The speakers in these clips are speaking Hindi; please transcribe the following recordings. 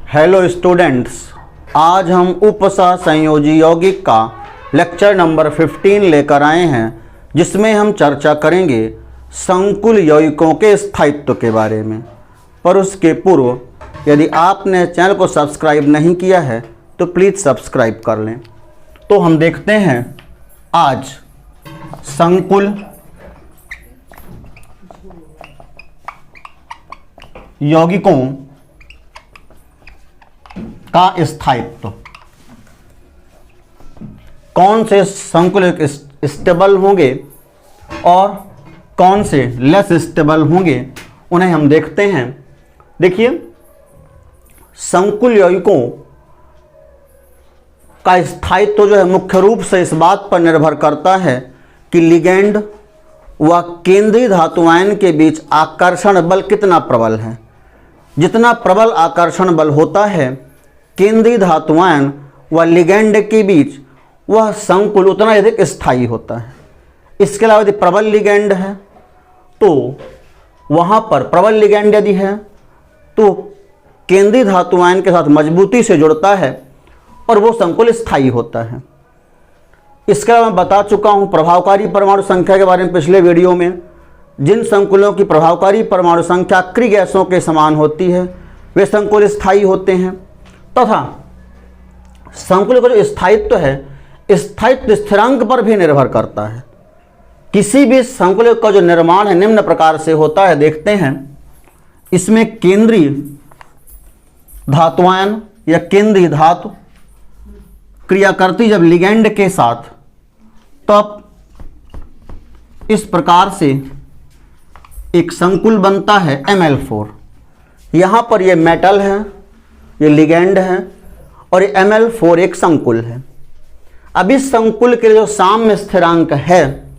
हेलो स्टूडेंट्स, आज हम उपसह संयोजी यौगिक का लेक्चर नंबर 15 लेकर आए हैं, जिसमें हम चर्चा करेंगे संकुल यौगिकों के स्थायित्व के बारे में। पर उसके पूर्व यदि आपने चैनल को सब्सक्राइब नहीं किया है तो प्लीज़ सब्सक्राइब कर लें। तो हम देखते हैं आज संकुल यौगिकों का स्थायित्व। कौन से संकुल स्टेबल होंगे और कौन से लेस स्टेबल होंगे, उन्हें हम देखते हैं। देखिए, संकुल यौगिकों का स्थायित्व जो है मुख्य रूप से इस बात पर निर्भर करता है कि लिगैंड व केंद्रीय धातु आयन के बीच आकर्षण बल कितना प्रबल है। जितना प्रबल आकर्षण बल होता है केंद्रीय धातु आयन व लिगैंड के बीच, वह संकुल उतना अधिक स्थायी होता है। इसके अलावा यदि प्रबल लिगैंड है तो वहाँ पर प्रबल लिगैंड यदि है तो केंद्रीय धातु आयन के साथ मजबूती से जुड़ता है और वो संकुल स्थायी होता है। इसके अलावा मैं बता चुका हूँ प्रभावकारी परमाणु संख्या के बारे में पिछले वीडियो में। जिन संकुलों की प्रभावकारी परमाणु संख्या अक्रिय गैसों के समान होती है वे संकुल स्थायी होते हैं। तथा संकुल का जो स्थायित्व है, स्थायित्व स्थिरांक पर भी निर्भर करता है। किसी भी संकुल का जो निर्माण है निम्न प्रकार से होता है, देखते हैं। इसमें केंद्रीय धातुआयन या केंद्रीय धातु क्रिया करती जब लिगैंड के साथ, तब इस प्रकार से एक संकुल बनता है Ml4। यहाँ पर ये मेटल है, ये लिगैंड है और ये Ml4 एक संकुल है। अब इस संकुल के लिए जो साम्य स्थिरांक है,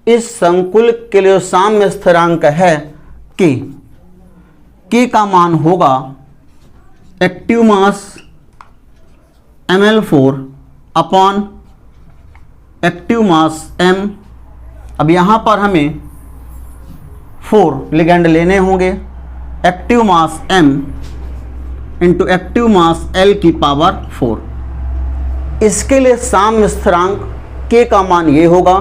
इस संकुल के लिए जो साम्य स्थिरांक है K का मान होगा active mass Ml4 upon active mass M। अब यहाँ पर हमें 4 लिगैंड लेने होंगे। Active mass M into active mass L की पावर 4। इसके लिए साम्य स्थिरांक K का मान ये होगा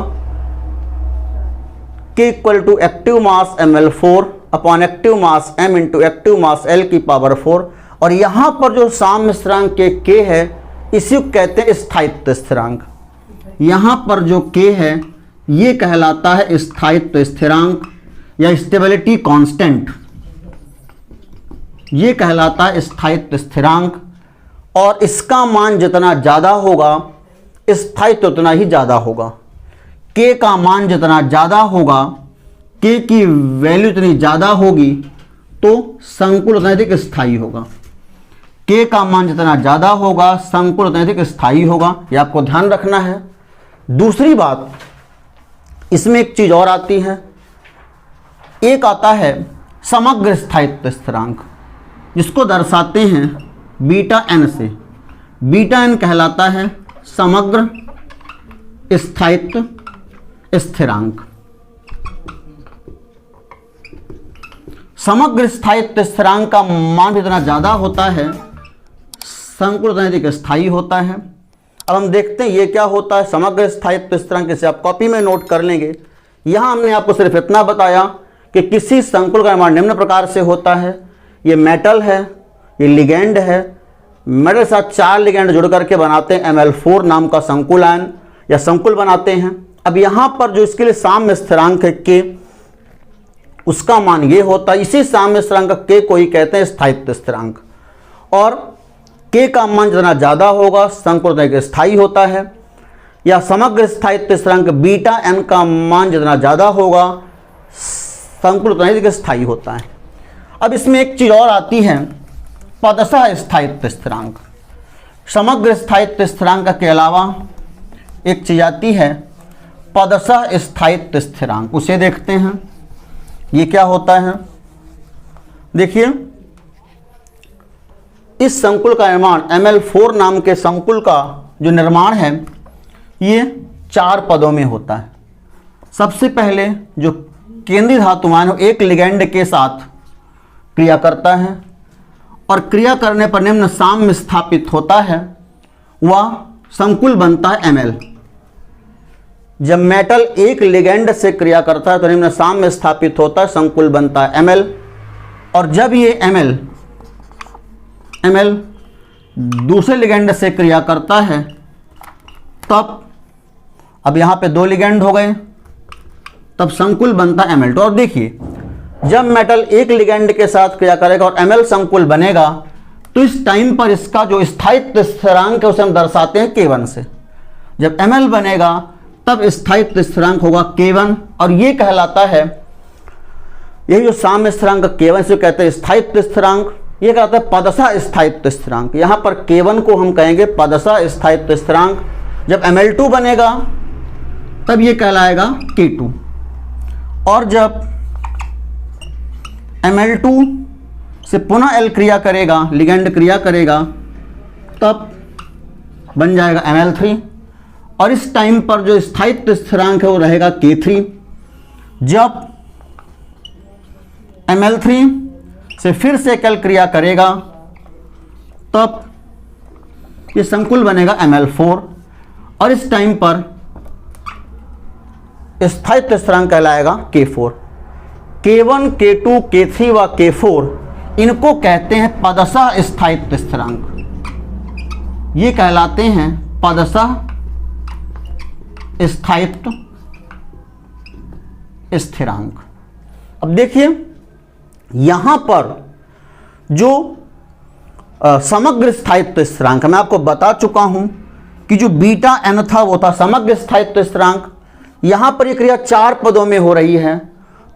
K equal to active mass Ml4 upon active mass M into active mass L की पावर 4। और यहाँ पर जो साम्य स्थिरांक K है, इसी को कहते हैं स्थायित्व स्थिरांक। यहाँ पर जो K है ये कहलाता है स्थायित्व स्थिरांक या स्टेबिलिटी कांस्टेंट। ये कहलाता है स्थायित्व स्थिरांक और इसका मान जितना ज़्यादा होगा स्थायित्व उतना ही ज़्यादा होगा। K का मान जितना ज़्यादा होगा, K की वैल्यू इतनी ज़्यादा होगी तो संकुल उतना अधिक स्थायी होगा। K का मान जितना ज़्यादा होगा संकुल उतना अधिक स्थायी होगा। ये आपको ध्यान रखना है। दूसरी बात, इसमें एक चीज़ और आती है, एक आता है समग्र स्थायित्व स्थिरांक, जिसको दर्शाते हैं बीटा n से। बीटा n कहलाता है समग्र स्थायित्व स्थिरांक। समग्र स्थायित्व स्थिरांक का मान भी इतना ज़्यादा होता है, संकुल उतना अधिक स्थायी होता है। अब हम देखते हैं ये क्या होता है समग्र स्थायित्व स्थिरांक। इसे आप कॉपी में नोट कर लेंगे। यहाँ हमने आपको सिर्फ इतना बताया कि किसी संकुल का निर्माण निम्न प्रकार से होता है। ये मेटल है, ये लिगैंड है, मेटल के साथ 4 लिगैंड जुड़ करके बनाते हैं Ml4 नाम का संकुल आयन या संकुल बनाते हैं। अब यहाँ पर जो इसके लिए साम्य स्थिरांक है K, उसका मान ये होता है। इसी साम्य स्थिरांक K को ही कहते हैं स्थायित्व स्थिरांक। और K का मान जितना ज़्यादा होगा संकुल उतना स्थायी होता है। या समग्र स्थायित्व स्थिरांक बीटा n का मान जितना ज़्यादा होगा संकुल उतना ही स्थायी होता है। अब इसमें एक चीज़ और आती है, पदशः स्थायित्व स्थिरांक। समग्र स्थायित्व स्थिरांक के अलावा एक चीज़ आती है पदशः स्थायित्व स्थिरांक। उसे देखते हैं ये क्या होता है। देखिए, इस संकुल का निर्माण Ml4 नाम के संकुल का जो निर्माण है ये 4 पदों में होता है। सबसे पहले जो केंद्रीय धातु आयन एक लिगैंड के साथ क्रिया करता है और क्रिया करने पर निम्न साम्य स्थापित होता है, वह संकुल बनता है Ml। जब मेटल एक लिगेंड से क्रिया करता है तो निम्न साम्य स्थापित होता है, संकुल बनता है Ml। और जब ये Ml दूसरे लिगेंड से क्रिया करता है तब, अब यहाँ पे 2 लिगेंड हो गए, तब संकुल बनता है Ml2। और देखिए जब मेटल एक लिगेंड के साथ क्रिया करेगा और Ml संकुल बनेगा तो इस टाइम पर इसका जो स्थायित्व स्थिरांक है उसे हम दर्शाते हैं K1 से। जब Ml बनेगा तब स्थायित्व स्थिरांक होगा K1 और ये कहलाता है, यही जो साम्य स्थिरांक K1 से कहते हैं स्थायित्व स्थिरांक, ये कहलाता है पदशः स्थायित्व स्थिरांक। यहाँ पर K1 को हम कहेंगे पदशः स्थायित्व स्थिरांक। जब Ml2 बनेगा तब ये कहलाएगा K2 और जब Ml2 से पुनः L क्रिया करेगा, लिगेंड क्रिया करेगा, तब बन जाएगा Ml3 और इस टाइम पर जो स्थायित्व स्थिरांक है वो रहेगा K3। जब Ml3 से फिर से L क्रिया करेगा तब ये संकुल बनेगा Ml4 और इस टाइम पर स्थायित्व स्थिरांक कहलाएगा K4। K1, K2, K3 व K4 इनको कहते हैं पदशः स्थायित्व स्थिरांक। ये कहलाते हैं पदशः स्थायित्व स्थिरांक। अब देखिए यहां पर जो समग्र स्थायित्व स्थिरांक, मैं आपको बता चुका हूं कि जो बीटा एन था वो था समग्र स्थायित्व स्थिरांक। यहां पर ये क्रिया 4 पदों में हो रही है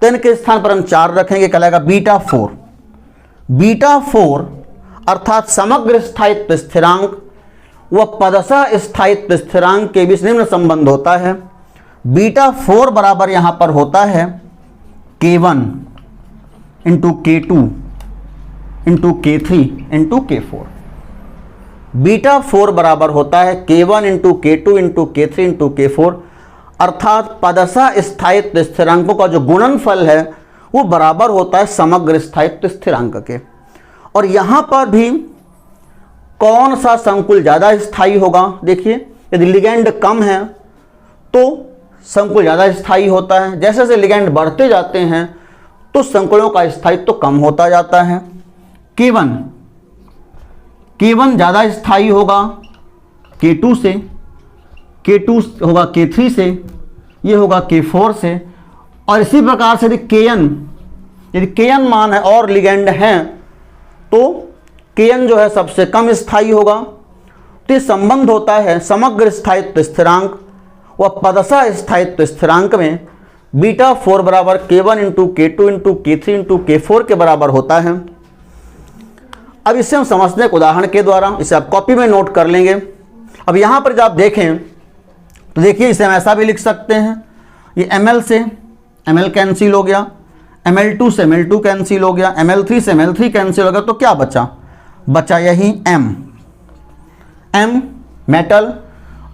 तो इनके स्थान पर हम 4 रखेंगे, कहलाएगा बीटा 4। बीटा 4 अर्थात समग्र स्थायित्व स्थिरांक व पदशः स्थायित्व स्थिरांक के बीच निम्न संबंध होता है। बीटा 4 बराबर यहां पर होता है K1 into K2 into K3 into K4। Beta 4 बराबर होता है K1 into K2 into K3 into K4 अर्थात पदशः स्थायित्व स्थिरांकों का जो गुणनफल है वो बराबर होता है समग्र स्थायित्व स्थिरांक के। और यहां पर भी कौन सा संकुल ज़्यादा स्थायी होगा, देखिए यदि लिगेंड कम है तो संकुल ज़्यादा स्थायी होता है, जैसे जैसे लिगेंड बढ़ते जाते हैं तो संकुलों का स्थायित्व तो कम होता जाता है। K1 ज़्यादा स्थायी होगा K2 से, K2 होगा K3 से, ये होगा K4 से। और इसी प्रकार से यदि Kn मान है और लिगेंड हैं तो Kn जो है सबसे कम स्थायी होगा। तो ये संबंध होता है समग्र स्थायित्व स्थिरांक व पदशः स्थायित्व स्थिरांक में बीटा 4 बराबर K1 into K2 into K3 into K4 के बराबर होता है। अब इसे हम समझते हैं एक उदाहरण के द्वारा, इसे आप कॉपी में नोट कर लेंगे। अब यहाँ पर जब आप देखें तो देखिए इसे हम ऐसा भी लिख सकते हैं, ये Ml से Ml कैंसिल हो गया, Ml2 से Ml2 कैंसिल हो गया, Ml3 से Ml3 कैंसिल हो गया, तो क्या बचा यही M मेटल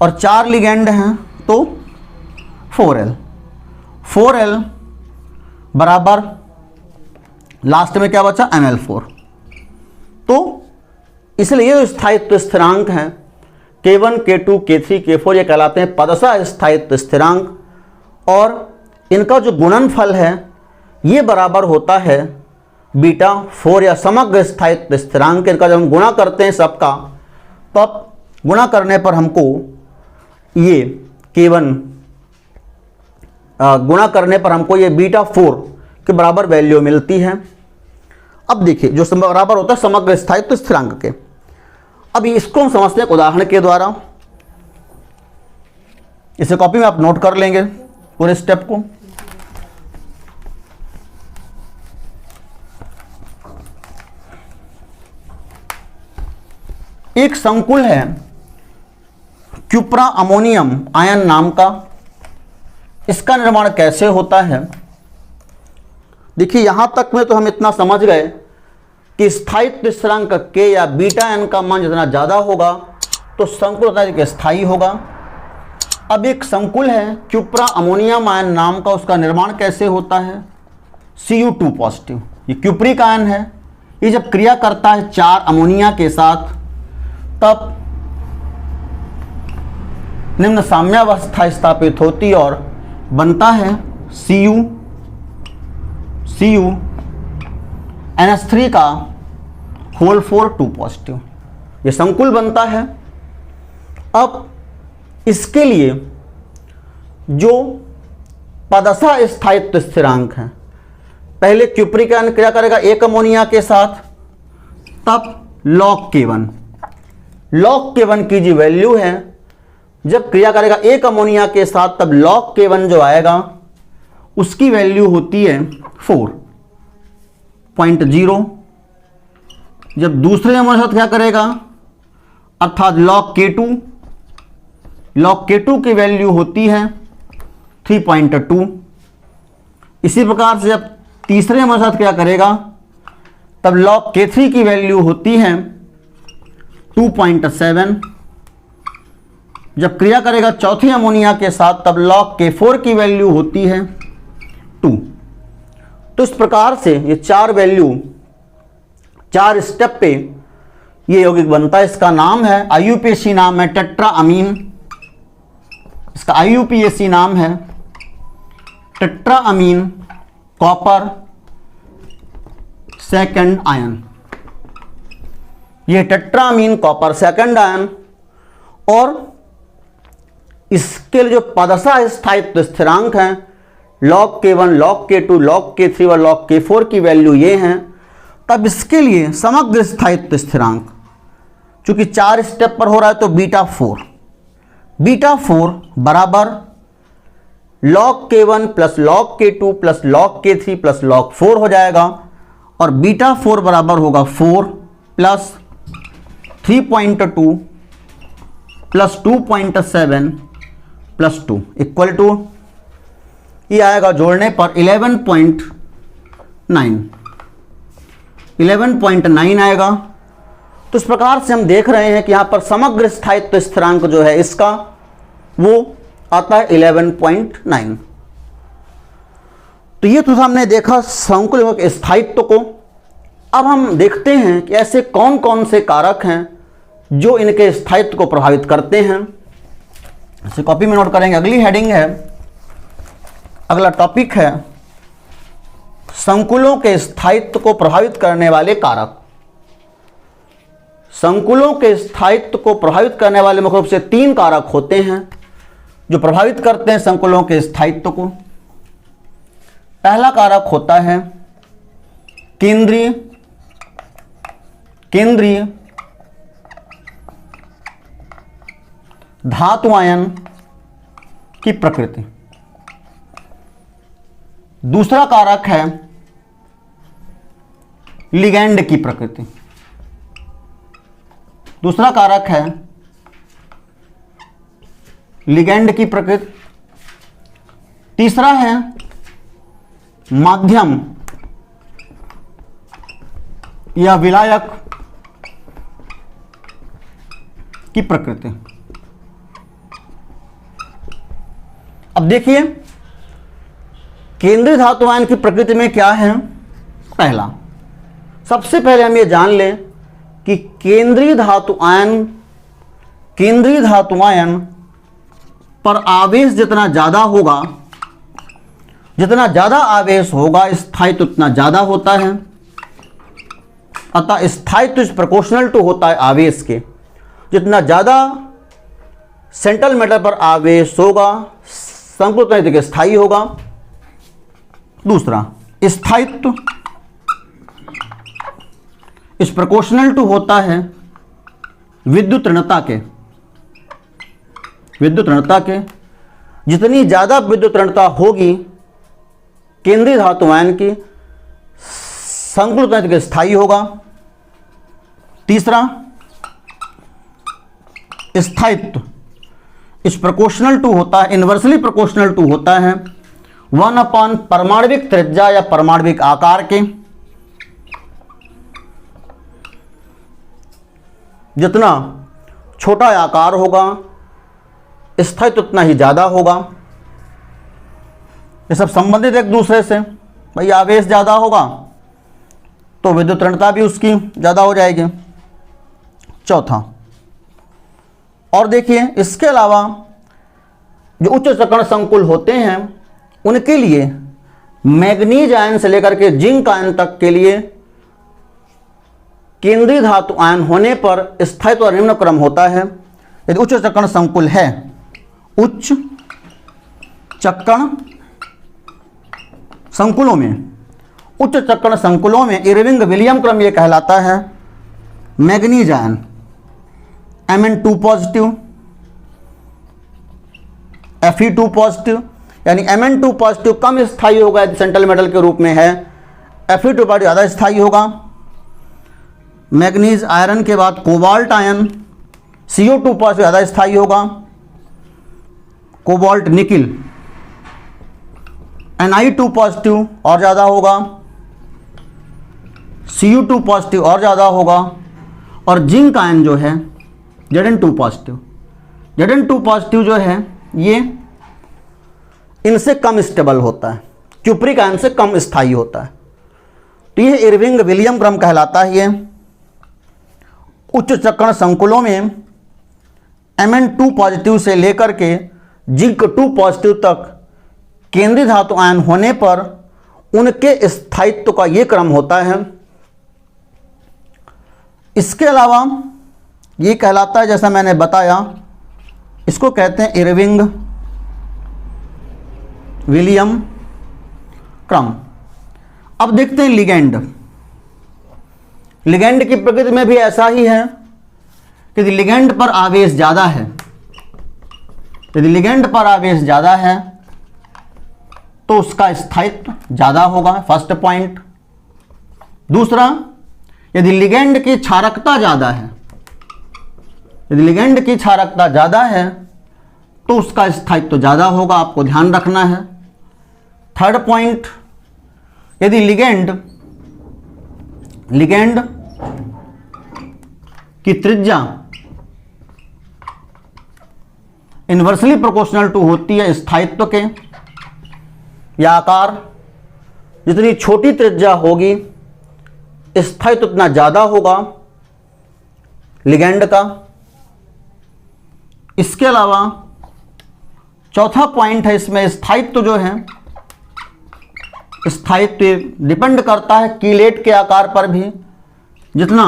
और 4 लिगेंड हैं तो 4L बराबर लास्ट में क्या बचा Ml4। तो इसलिए ये स्थायित्व स्थिरांक हैं K1, K2, K3, K4 ये कहलाते हैं पदशः स्थायित्व स्थिरांक और इनका जो गुणनफल है ये बराबर होता है बीटा 4 या समग्र स्थायित्व स्थिरांक। इनका जब हम गुणा करते हैं सबका तो अब गुणा करने पर हमको ये K1 गुणा करने पर हमको ये बीटा 4 के बराबर वैल्यू मिलती है। अब देखिए जो बराबर होता है समग्र स्थायित्व स्थिरांक के। अब इसको हम समझते हैं एक उदाहरण के द्वारा, इसे कॉपी में आप नोट कर लेंगे पूरे स्टेप को। एक संकुल है क्यूप्रा अमोनियम आयन नाम का। इसका निर्माण कैसे होता है, देखिए यहां तक में तो हम इतना समझ गए कि स्थायित्व स्थिरांक K या बीटा एन का मान जितना ज़्यादा होगा तो संकुल उतना अधिक स्थायी होगा। अब एक संकुल है क्यूप्रा अमोनियम आयन नाम का, उसका निर्माण कैसे होता है, Cu2 पॉजिटिव, ये क्यूप्रिक आयन है, ये जब क्रिया करता है 4 अमोनिया के साथ, तब निम्न साम्यावस्था स्थापित होती और बनता है Cu NH3 का होल 4 2 पॉजिटिव, ये संकुल बनता है। अब इसके लिए जो पदशा स्थायित्व स्थिरांक है, पहले क्यूप्रिक आयन क्रिया करेगा 1 अमोनिया के साथ, तब log K1 की जो वैल्यू है, जब क्रिया करेगा 1 अमोनिया के साथ, तब log K1 जो आएगा उसकी वैल्यू होती है 4.0। जब दूसरे अमोनिया के साथ क्या करेगा, अर्थात log K2 की वैल्यू होती है 3.2। इसी प्रकार से जब तीसरे अमोनिया के साथ क्या करेगा, तब log K3 की वैल्यू होती है 2.7। जब क्रिया करेगा चौथे अमोनिया के साथ, तब log K4 की वैल्यू होती है 2। तो इस प्रकार से ये 4 वैल्यू 4 स्टेप पे ये यौगिक बनता है। इसका नाम है IUPAC, नाम है टेट्रा अमीन। इसका IUPAC नाम है tetra amine copper second ion. ये tetra amine copper second ion, और इसके लिए जो पदशा स्थायित्व स्थिरांक हैं log K1, log K2, log K3 और log K4 की वैल्यू ये हैं। तब इसके लिए समग्र स्थायित्व स्थिरांक चूंकि 4 स्टेप पर हो रहा है, तो बीटा 4 बराबर log K1 plus log K2 plus log K3 plus log 4 हो जाएगा, और बीटा 4 बराबर होगा 4 plus 3.2 plus 2.7 plus 2 equal to, ये आएगा जोड़ने पर 11.9 आएगा। तो इस प्रकार से हम देख रहे हैं कि यहाँ पर समग्र स्थायित्व स्थिरांक जो है इसका वो आता है 11.9। तो ये तो हमने देखा संकुल यौगिक के स्थायित्व को। अब हम देखते हैं कि ऐसे कौन कौन से कारक हैं जो इनके स्थायित्व को प्रभावित करते हैं। इसे कॉपी में नोट करेंगे। अगली हेडिंग है, अगला टॉपिक है संकुलों के स्थायित्व को प्रभावित करने वाले कारक। संकुलों के स्थायित्व को प्रभावित करने वाले मुख्य रूप से 3 कारक होते हैं जो प्रभावित करते हैं संकुलों के स्थायित्व को। पहला कारक होता है केंद्रीय धातु आयन की प्रकृति। दूसरा कारक है लिगैंड की प्रकृति। दूसरा कारक है लिगैंड की प्रकृति। तीसरा है माध्यम या विलायक की प्रकृति। अब देखिए केंद्रीय धातु आयन की प्रकृति में क्या है। पहला, सबसे पहले हम ये जान लें कि केंद्रीय धातु आयन पर आवेश जितना ज़्यादा होगा, जितना ज़्यादा आवेश होगा स्थायित्व उतना ज़्यादा होता है। अतः स्थायित्व इज प्रोपोर्शनल टू होता है आवेश के। जितना ज़्यादा सेंट्रल मेटल पर आवेश होगा संकुल उतना अधिक स्थायी होगा। दूसरा, स्थायित्व इस प्रोपोर्शनल टू होता है विद्युत ऋणता के। जितनी ज़्यादा विद्युत ऋणता होगी केंद्रीय धातु आयन की, संकुल उतना अधिक स्थायी होगा। तीसरा, स्थायित्व इस प्रोपोर्शनल टू होता है, इन्वर्सली प्रोपोर्शनल टू होता है 1/, परमाणविक त्रिज्या या परमाणविक आकार के। जितना छोटा आकार होगा स्थायित्व उतना ही ज़्यादा होगा। ये सब संबंधित एक दूसरे से। भाई आवेश ज़्यादा होगा तो विद्युत ऋणता भी उसकी ज़्यादा हो जाएगी। चौथा, और देखिए इसके अलावा जो उच्च चक्रण संकुल होते हैं उनके लिए मैग्नीज आयन से लेकर के जिंक आयन तक के लिए केंद्रीय धातु आयन होने पर स्थायित्व निम्न क्रम होता है। यदि उच्च चक्रण संकुल है, उच्च चक्रण संकुलों में इरविंग विलियम क्रम यह कहलाता है। Manganese ion Mn2 positive, Fe2 positive, यानी Mn2 पॉजिटिव कम स्थायी होगा यदि सेंट्रल मेटल के रूप में है, Fe2 पॉजिटिव ज़्यादा स्थायी होगा। मैग्नीज आयरन के बाद कोबाल्ट आयन CO2 पॉजिटिव ज़्यादा स्थायी होगा। कोबाल्ट निकिल Ni2 पॉजिटिव और ज़्यादा होगा, Cu2 पॉजिटिव और ज़्यादा होगा, और जिंक आयन जो है Zn2 पॉजिटिव जो है ये इनसे कम स्टेबल होता है, क्यूप्रिक आयन से कम स्थायी होता है। तो ये इरविंग विलियम क्रम कहलाता है। ये उच्च चक्रण संकुलों में Mn2 पॉजिटिव से लेकर के जिंक 2 पॉजिटिव तक केंद्रीय धातु आयन होने पर उनके स्थायित्व का ये क्रम होता है। इसके अलावा ये कहलाता है, जैसा मैंने बताया, इसको कहते हैं इरविंग विलियम क्रम। अब देखते हैं लिगेंड। लिगेंड की प्रकृति में भी ऐसा ही है कि यदि लिगेंड पर आवेश ज़्यादा है, यदि लिगेंड पर आवेश ज़्यादा है तो उसका स्थायित्व ज़्यादा होगा, फर्स्ट पॉइंट। दूसरा, यदि लिगेंड की क्षारकता ज़्यादा है, यदि लिगेंड की क्षारकता ज़्यादा है तो उसका स्थायित्व ज़्यादा होगा, आपको ध्यान रखना है। थर्ड पॉइंट, यदि लिगेंड की त्रिज्या इन्वर्सली प्रोपोर्शनल टू होती है स्थायित्व के, या आकार जितनी छोटी त्रिज्या होगी स्थायित्व उतना ज़्यादा होगा लिगेंड का। इसके अलावा चौथा पॉइंट है इसमें, स्थायित्व जो है, स्थायित्व डिपेंड करता है कीलेट के आकार पर भी। जितना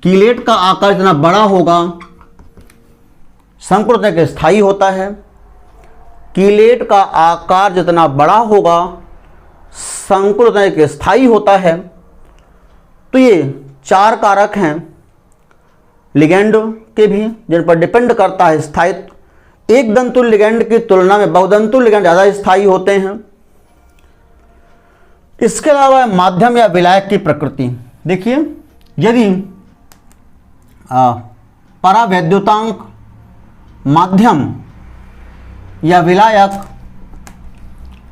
कीलेट का आकार जितना बड़ा होगा संकुल के स्थायी होता है, कीलेट का आकार जितना बड़ा होगा संकुल के स्थायी होता है। तो ये 4 कारक हैं लिगेंड के भी जिन पर डिपेंड करता है स्थायित्व। एक दंतुल लिगेंड की तुलना में बहुदंतुल लिगेंड ज़्यादा स्थायी होते हैं। इसके अलावा माध्यम या विलायक की प्रकृति देखिए, यदि परावैद्युतांक माध्यम या विलायक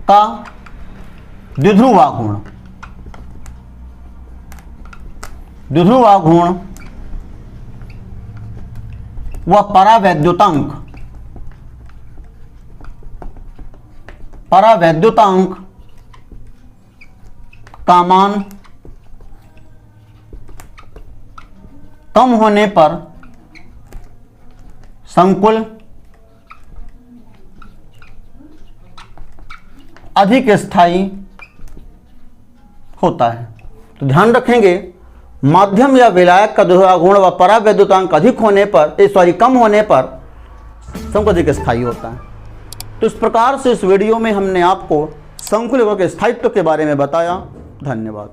का द्विध्रुवाघूर्ण व परावैद्युतांक का मान कम होने पर संकुल अधिक स्थायी होता है। तो ध्यान रखेंगे, माध्यम या विलायक का द्विध्रुवाघूर्ण व परावैद्युतांक अधिक होने पर कम होने पर संकुल अधिक स्थायी होता है। तो इस प्रकार से इस वीडियो में हमने आपको संकुल के स्थायित्व के बारे में बताया। धन्यवाद।